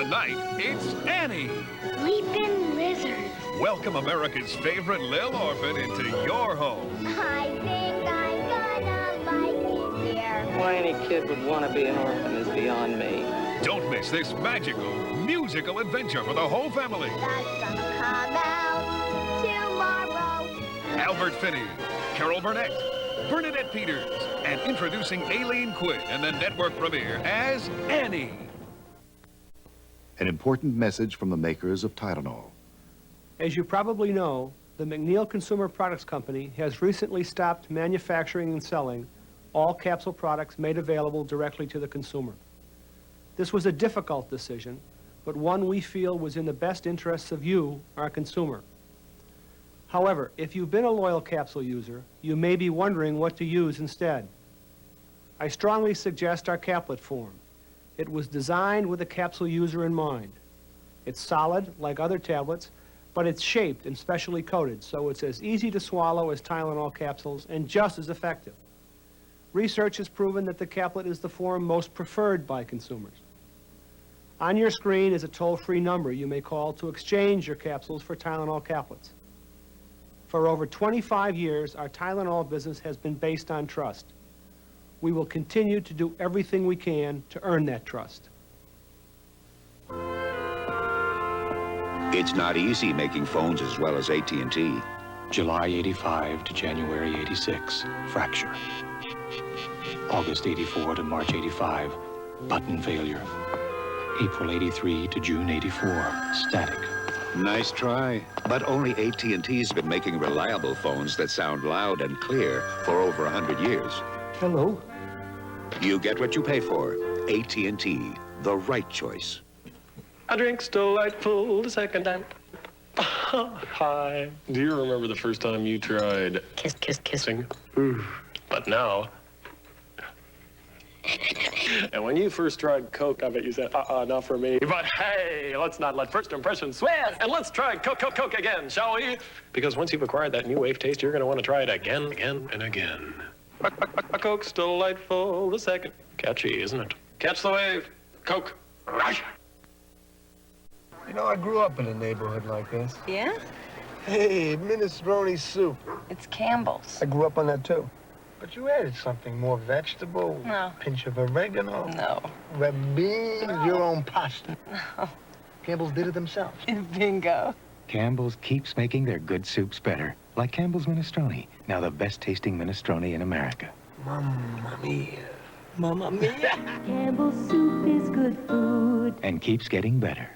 Tonight, it's Annie. Leaping lizards. Welcome America's favorite Lil Orphan into your home. I think I'm gonna like it here. Why any kid would want to be an orphan is beyond me. Don't miss this magical, musical adventure for the whole family. The sun'll come out tomorrow. Albert Finney, Carol Burnett, Bernadette Peters, and introducing Aileen Quinn in the network premiere as Annie. An important message from the makers of Tylenol. As you probably know, the McNeil Consumer Products Company has recently stopped manufacturing and selling all capsule products made available directly to the consumer. This was a difficult decision, but one we feel was in the best interests of you, our consumer. However, if you've been a loyal capsule user, you may be wondering what to use instead. I strongly suggest our caplet form. It was designed with the capsule user in mind. It's solid, like other tablets, but it's shaped and specially coated, so it's as easy to swallow as Tylenol capsules and just as effective. Research has proven that the caplet is the form most preferred by consumers. On your screen is a toll-free number you may call to exchange your capsules for Tylenol caplets. For over 25 years, our Tylenol business has been based on trust. We will continue to do everything we can to earn that trust. It's not easy making phones as well as AT&T. July 85 to January 86, fracture. August 84 to March 85, button failure. April 83 to June 84, static. Nice try. But only AT&T's been making reliable phones that sound loud and clear for over 100 years. Hello. You get what you pay for. AT&T, the right choice. A drink's delightful the second time. Hi. Do you remember the first time you tried kissing? But now. And when you first tried Coke, I bet you said, not for me. But hey, let's not let first impressions sway. And let's try Coke again, shall we? Because once you've acquired that new wave taste, you're going to want to try it again, and again. A Coke's delightful the second. Catchy, isn't it? Catch the wave. Coke. You know, I grew up in a neighborhood like this. Yeah? Hey, minestrone soup. It's Campbell's. I grew up on that, too. But you added something, more vegetable. No. Pinch of oregano. No. Red beans, your own pasta. No. Campbell's did it themselves. Bingo. Campbell's keeps making their good soups better. Like Campbell's Minestrone, now the best tasting minestrone in America. Mamma mia. Mamma mia. Campbell's soup is good food. And keeps getting better.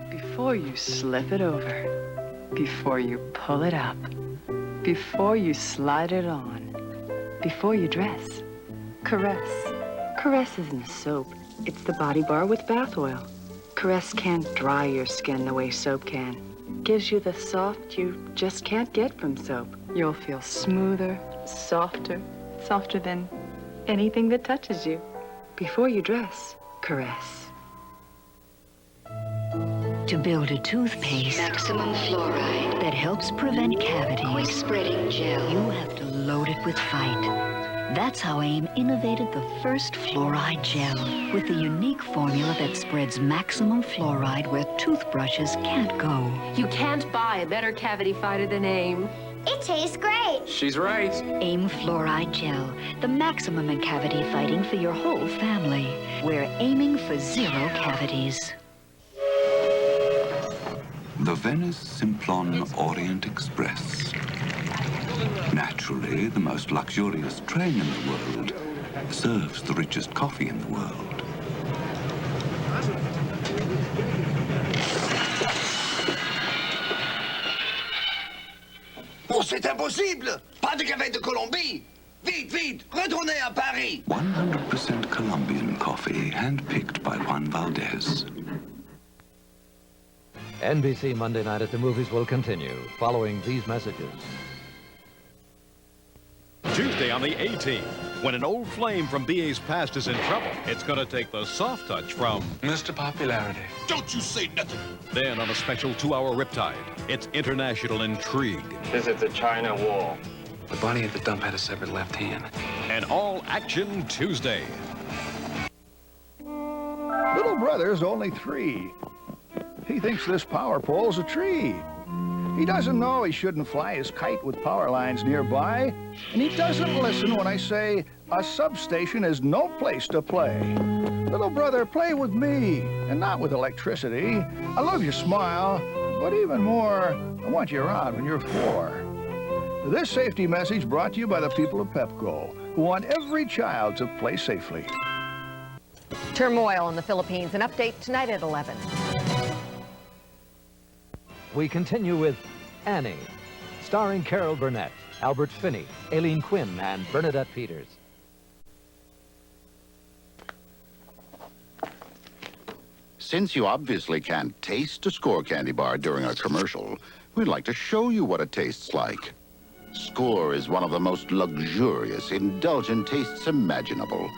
Before you slip it over, before you pull it up, before you slide it on, before you dress, Caress. Caress isn't a soap. It's the body bar with bath oil. Caress can't dry your skin the way soap can. Gives you the soft you just can't get from soap. You'll feel smoother, softer than anything that touches you. Before you dress, Caress. To build a toothpaste maximum fluoride that helps prevent cavities, quick spreading gel, you have to load it with fight. That's how AIM innovated the first fluoride gel with the unique formula that spreads maximum fluoride where toothbrushes can't go. You can't buy a better cavity fighter than AIM. It tastes great. She's right. AIM Fluoride Gel, the maximum in cavity fighting for your whole family. We're aiming for 0 cavities. The Venice Simplon Orient Express. Naturally, the most luxurious train in the world serves the richest coffee in the world. Oh, c'est impossible! Pas de café de Colombie! Vite, vite! Retournez à Paris! 100% Colombian coffee, handpicked by Juan Valdez. NBC Monday Night at the Movies will continue following these messages. Tuesday on the 18th, when an old flame from BA's past is in trouble, it's going to take the soft touch from Mr. Popularity. Don't you say nothing! Then on a special 2-hour Riptide, it's international intrigue. This is the China Wall. The bunny at the dump had a severed left hand. An all-action Tuesday. But little brother's only 3. He thinks this power pole's a tree. He doesn't know he shouldn't fly his kite with power lines nearby, and he doesn't listen when I say a substation is no place to play. Little brother, play with me, and not with electricity. I love your smile, but even more, I want you around when you're 4. This safety message brought to you by the people of Pepco, who want every child to play safely. Turmoil in the Philippines. An update tonight at 11. We continue with Annie, starring Carol Burnett, Albert Finney, Aileen Quinn, and Bernadette Peters. Since you obviously can't taste a Score candy bar during a commercial, we'd like to show you what it tastes like. Score is one of the most luxurious, indulgent tastes imaginable.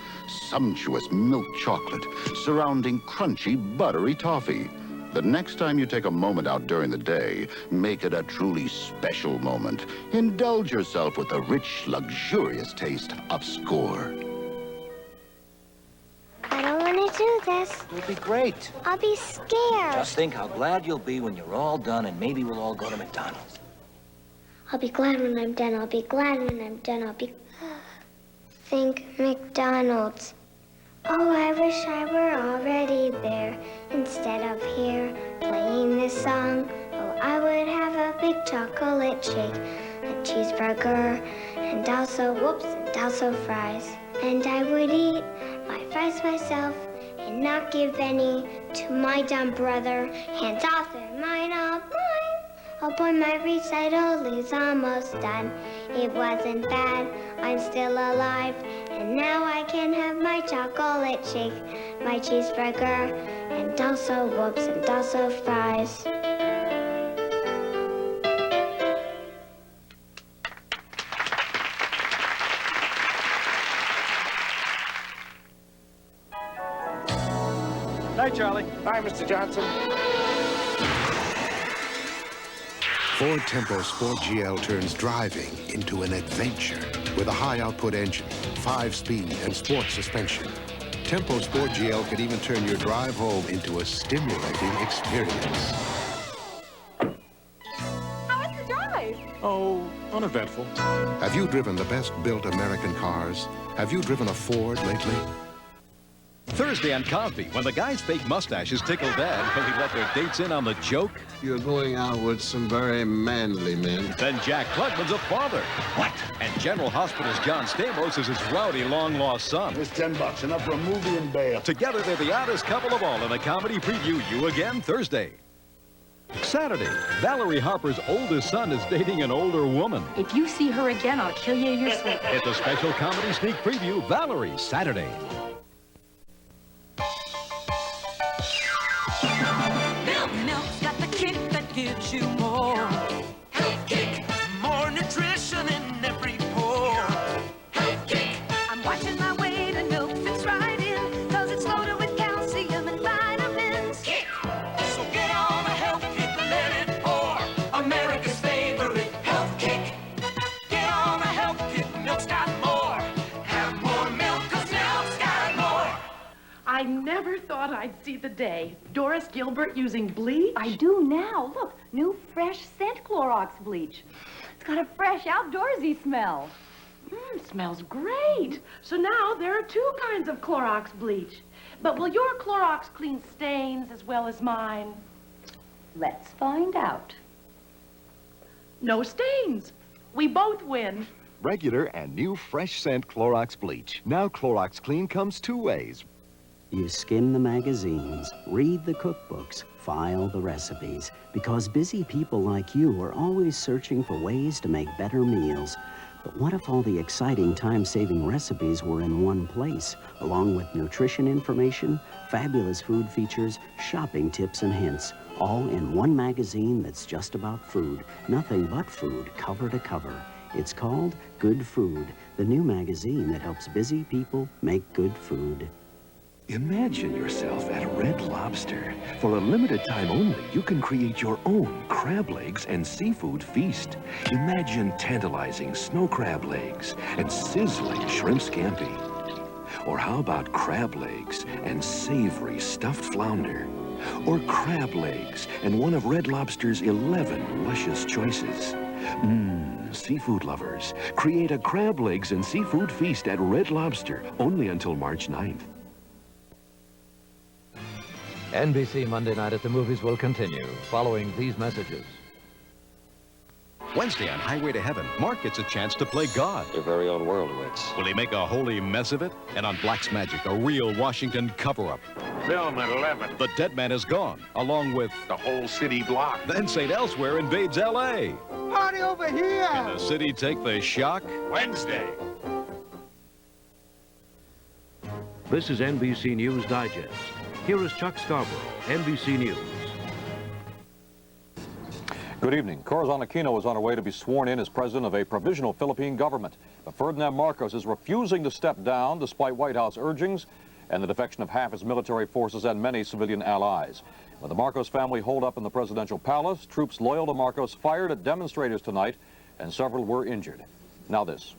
Sumptuous milk chocolate surrounding crunchy, buttery toffee. The next time you take a moment out during the day, make it a truly special moment. Indulge yourself with the rich, luxurious taste of Score. I don't want to do this. It'll be great. I'll be scared. Just think how glad you'll be when you're all done, and maybe we'll all go to McDonald's. I'll be glad when I'm done. I'll be glad when I'm done. I'll be... Think McDonald's. Oh, I wish I were already there instead of here playing this song. Oh, I would have a big chocolate shake, a cheeseburger, and also, and also fries. And I would eat my fries myself and not give any to my dumb brother. Hands off, they're mine, all mine. Oh boy, my recital is almost done. It wasn't bad, I'm still alive. And now I can have my chocolate shake, my cheeseburger, and also whoops, and also fries. Hi, Charlie. Hi, Mr. Johnson. Ford Tempo Sport GL turns driving into an adventure with a high-output engine, 5-speed, and sport suspension. Tempo Sport GL can even turn your drive home into a stimulating experience. How was the drive? Oh, uneventful. Have you driven the best-built American cars? Have you driven a Ford lately? Thursday on Cosby, when the guy's fake mustaches tickle Dad because he let their dates in on the joke. You're going out with some very manly men. Then Jack Klugman's a father. What? And General Hospital's John Stamos is his rowdy, long-lost son. Here's $10, enough for a movie and bail. Together, they're the oddest couple of all in a comedy preview. You Again, Thursday. Saturday, Valerie Harper's oldest son is dating an older woman. If you see her again, I'll kill you in your sleep. It's a special comedy sneak preview, Valerie, Saturday. Milk's got the kick that gives you more. Health kick. More nutrition in every pore. Health kick. I'm watching my weight and milk fits right in, 'cause it's loaded with calcium and vitamins. Kick. So get on the health kick, let it pour. America's favorite health kick. Get on the health kick, milk's got more. Have more milk, 'cause milk's got more. I never thought I'd see the day. Doris Gilbert using bleach? I do now. Look, new fresh scent Clorox bleach. It's got a fresh outdoorsy smell. Smells great. So now there are 2 kinds of Clorox bleach. But will your Clorox clean stains as well as mine? Let's find out. No stains. We both win. Regular and new fresh scent Clorox bleach. Now Clorox Clean comes 2 ways. You skim the magazines, read the cookbooks, file the recipes, because busy people like you are always searching for ways to make better meals. But what if all the exciting time-saving recipes were in one place, along with nutrition information, fabulous food features, shopping tips and hints, all in one magazine that's just about food, nothing but food, cover to cover. It's called Good Food, the new magazine that helps busy people make good food. Imagine yourself at Red Lobster. For a limited time only, you can create your own crab legs and seafood feast. Imagine tantalizing snow crab legs and sizzling shrimp scampi. Or how about crab legs and savory stuffed flounder? Or crab legs and one of Red Lobster's 11 luscious choices? Seafood lovers, create a crab legs and seafood feast at Red Lobster, only until March 9th. NBC Monday Night at the Movies will continue following these messages. Wednesday on Highway to Heaven, Mark gets a chance to play God. Your very own worldwits. Will he make a holy mess of it? And on Black's Magic, a real Washington cover-up. Film at 11. The Dead Man Is Gone, along with The whole city block. Then St. Elsewhere invades L.A. Party over here! Can the city take the shock? Wednesday. This is NBC News Digest. Here is Chuck Scarborough, NBC News. Good evening. Corazon Aquino is on her way to be sworn in as president of a provisional Philippine government. But Ferdinand Marcos is refusing to step down despite White House urgings and the defection of half his military forces and many civilian allies. When the Marcos family holed up in the presidential palace, troops loyal to Marcos fired at demonstrators tonight, and several were injured. Now this.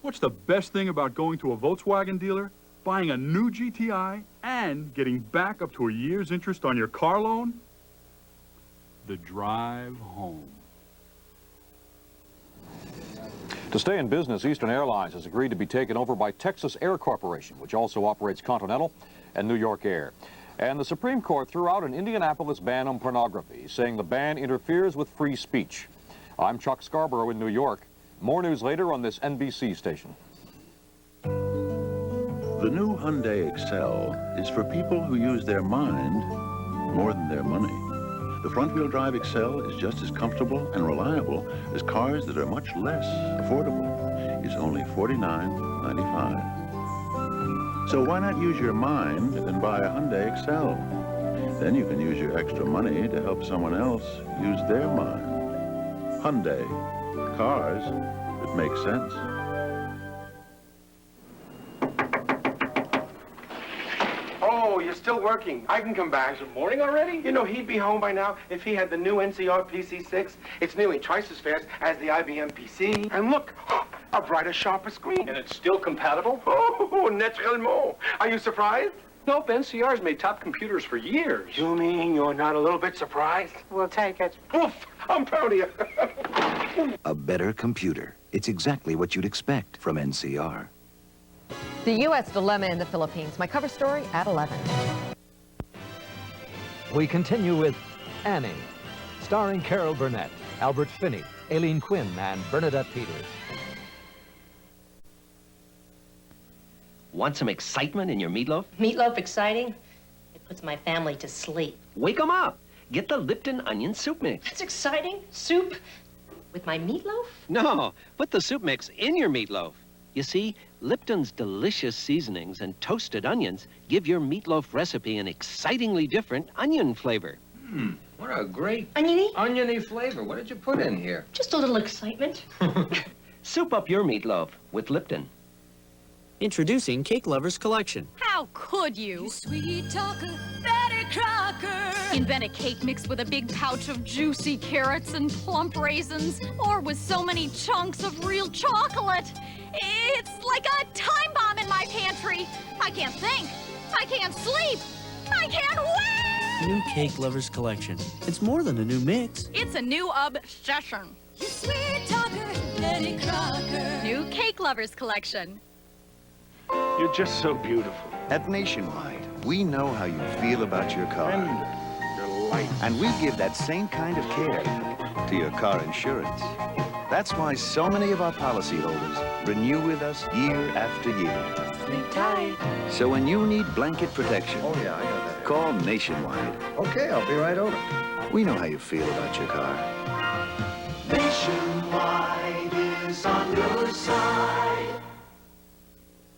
What's the best thing about going to a Volkswagen dealer, buying a new GTI, and getting back up to a year's interest on your car loan? The drive home. To stay in business, Eastern Airlines has agreed to be taken over by Texas Air Corporation, which also operates Continental and New York Air. And the Supreme Court threw out an Indianapolis ban on pornography, saying the ban interferes with free speech. I'm Chuck Scarborough in New York. More news later on this NBC station. The new Hyundai Excel is for people who use their mind more than their money. The front-wheel drive Excel is just as comfortable and reliable as cars that are much less affordable. It's only $49.95. So why not use your mind and buy a Hyundai Excel? Then you can use your extra money to help someone else use their mind. Hyundai. Cars that make sense. Oh, you're still working. I can come back. Is it morning already? You know, he'd be home by now if he had the new NCR PC6. It's nearly twice as fast as the IBM PC. And look, a brighter, sharper screen. And it's still compatible? Oh, naturellement. Are you surprised? Nope, NCR's made top computers for years. You mean you're not a little bit surprised? We'll take it. Oof, I'm proud of you. A better computer. It's exactly what you'd expect from NCR. The U.S. dilemma in the Philippines. My cover story at 11. We continue with Annie, starring Carol Burnett, Albert Finney, Aileen Quinn, and Bernadette Peters. Want some excitement in your meatloaf? Meatloaf exciting? It puts my family to sleep. Wake 'em up. Get the Lipton Onion Soup Mix. That's exciting? Soup? With my meatloaf? No, put the soup mix in your meatloaf. You see, Lipton's delicious seasonings and toasted onions give your meatloaf recipe an excitingly different onion flavor. What a great oniony flavor. What did you put in here? Just a little excitement. Soup up your meatloaf with Lipton. Introducing Cake Lovers Collection. How could you? Sweet talker, Betty Crocker. Invent a cake mix with a big pouch of juicy carrots and plump raisins, or with so many chunks of real chocolate. It's like a time bomb in my pantry. I can't think. I can't sleep. I can't wait. New Cake Lovers Collection. It's more than a new mix. It's a new obsession. You sweet talker, Betty Crocker. New Cake Lovers Collection. You're just so beautiful. At Nationwide, we know how you feel about your car. Your life. And we give that same kind of care to your car insurance. That's why so many of our policyholders renew with us year after year. Sleep tight. So when you need blanket protection, Oh, yeah, I got that. call Nationwide. Okay, I'll be right over. We know how you feel about your car. Nationwide is on your side.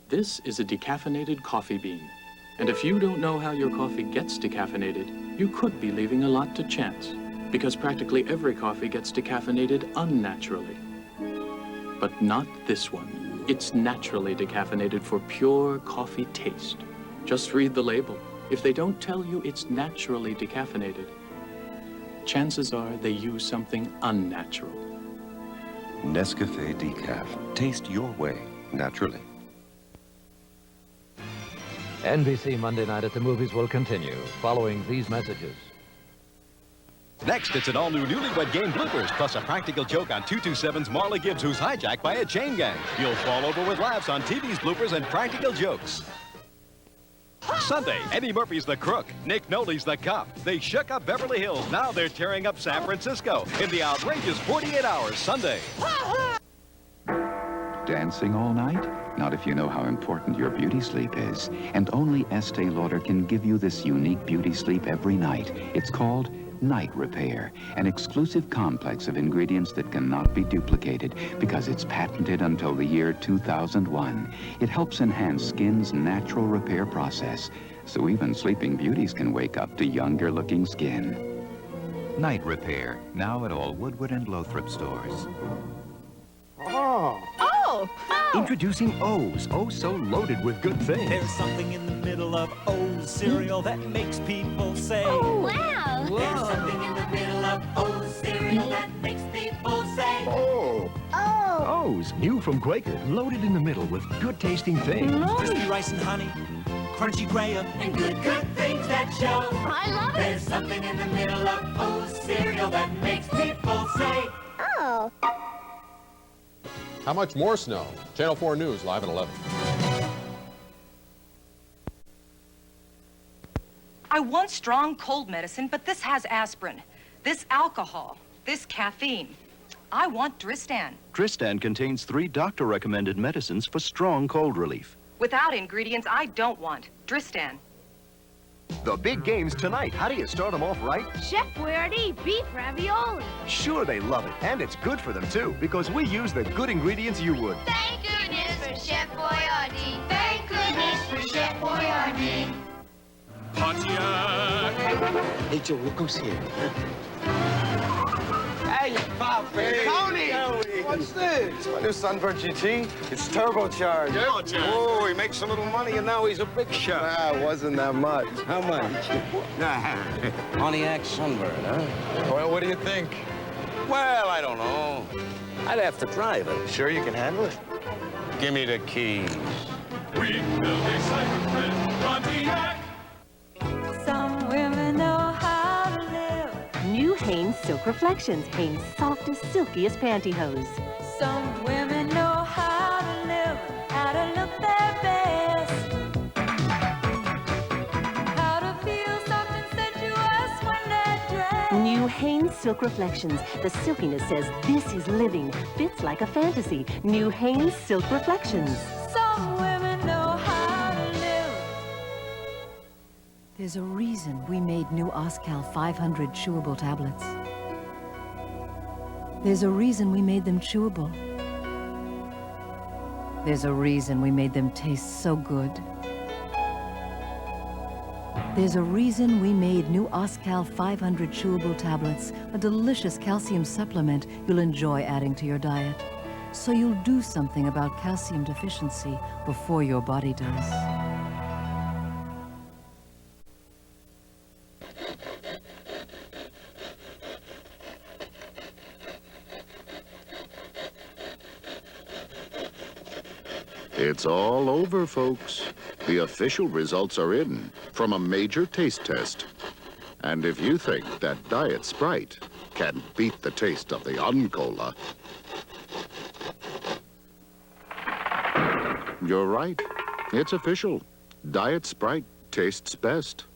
This is a decaffeinated coffee bean. And if you don't know how your coffee gets decaffeinated, you could be leaving a lot to chance. Because practically every coffee gets decaffeinated unnaturally. But not this one. It's naturally decaffeinated for pure coffee taste. Just read the label. If they don't tell you it's naturally decaffeinated, chances are they use something unnatural. Nescafe Decaf. Taste your way, naturally. NBC Monday Night at the Movies will continue following these messages. Next, it's an all-new Newlywed Game bloopers, plus a practical joke on 227's Marla Gibbs, who's hijacked by a chain gang. You'll fall over with laughs on TV's bloopers and practical jokes. Sunday, Eddie Murphy's the crook, Nick Nolte's the cop. They shook up Beverly Hills, now they're tearing up San Francisco in the outrageous 48 Hours Sunday. Dancing all night? Not if you know how important your beauty sleep is. And only Estee Lauder can give you this unique beauty sleep every night. It's called Night Repair, an exclusive complex of ingredients that cannot be duplicated because it's patented until the year 2001. It helps enhance skin's natural repair process, so even sleeping beauties can wake up to younger-looking skin. Night Repair, now at all Woodward and Lothrop stores. Oh! Introducing O's. Oh, so loaded with good things. There's something in the middle of O's cereal that makes people say, Oh, wow! Whoa. There's something in the middle of O's cereal that makes people say, Oh! O's, new from Quaker, loaded in the middle with good-tasting things. Crispy rice and honey, crunchy graham, and good things that show. I love it! There's something in the middle of O's cereal that makes people say, Oh! How much more snow? Channel 4 News, live at 11. I want strong cold medicine, but this has aspirin, this alcohol, this caffeine. I want Dristan. Dristan contains 3 doctor-recommended medicines for strong cold relief. Without ingredients I don't want. Dristan. The big game's tonight. How do you start them off right? Chef Boyardee beef ravioli. Sure, they love it. And it's good for them, too, because we use the good ingredients you would. Thank goodness for Chef Boyardee. Thank goodness for Chef Boyardee. Pontiac! Hey, Joe, look who's here. Hey, Bob, Tony! What's this? It's my new Sunbird GT. It's turbocharged. Turbocharged? Oh, he makes a little money, and now he's a big shot. Ah, it wasn't that much. How much? Pontiac Sunbird, huh? Well, what do you think? Well, I don't know. I'd have to drive it. Sure you can handle it? Give me the keys. We build a Cybertruck Pontiac. Some women know how to live. New Hanes Silk Reflections, Hanes' softest, silkiest pantyhose. Some women know how to live, how to look their best. How to feel soft and sensuous when they're dressed. New Hanes Silk Reflections. The silkiness says this is living. Fits like a fantasy. New Hanes Silk Reflections. Some women know how to live. There's a reason we made new Oscal 500 chewable tablets. There's a reason we made them chewable. There's a reason we made them taste so good. There's a reason we made new Oscal 500 chewable tablets, a delicious calcium supplement you'll enjoy adding to your diet. So you'll do something about calcium deficiency before your body does. It's all over, folks. The official results are in from a major taste test. And if you think that Diet Sprite can beat the taste of the Uncola, you're right. It's official. Diet Sprite tastes best.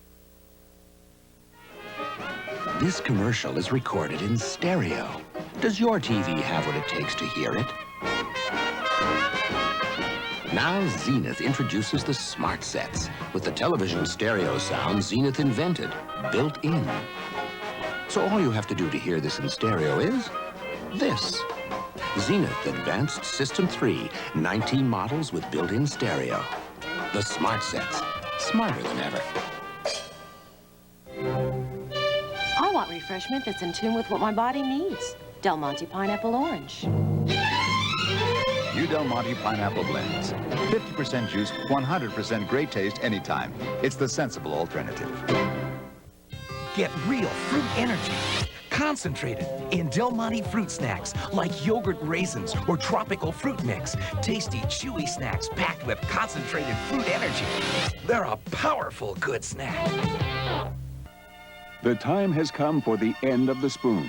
This commercial is recorded in stereo. Does your TV have what it takes to hear it? Now Zenith introduces the Smart Sets with the television stereo sound Zenith invented, built in. So all you have to do to hear this in stereo is this. Zenith Advanced System 3, 19 models with built-in stereo. The Smart Sets, smarter than ever. I want refreshment that's in tune with what my body needs. Del Monte Pineapple Orange. New Del Monte Pineapple Blends. 50% juice, 100% great taste anytime. It's the sensible alternative. Get real fruit energy. concentrated in Del Monte fruit snacks like yogurt raisins or tropical fruit mix. Tasty, chewy snacks packed with concentrated fruit energy. They're a powerful good snack. The time has come for the end of the spoon.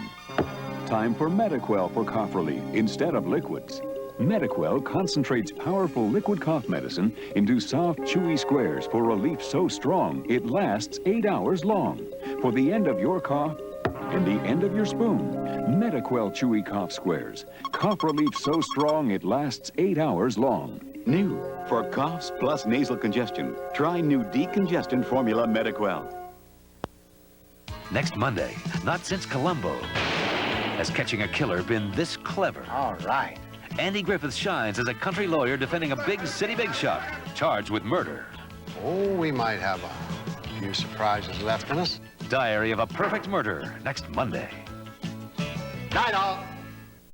Time for Mediquel for cough relief instead of liquids. Mediquel concentrates powerful liquid cough medicine into soft, chewy squares for relief so strong it lasts 8 hours long. For the end of your cough and the end of your spoon, Mediquel chewy cough squares. Cough relief so strong it lasts 8 hours long. New for coughs plus nasal congestion. Try new decongestant formula Mediquel. Next Monday, not since Columbo has Catching a Killer been this clever. All right. Andy Griffith shines as a country lawyer defending a big city big shot, charged with murder. Oh, we might have a few surprises left in us. Diary of a Perfect Murder, next Monday. Night all.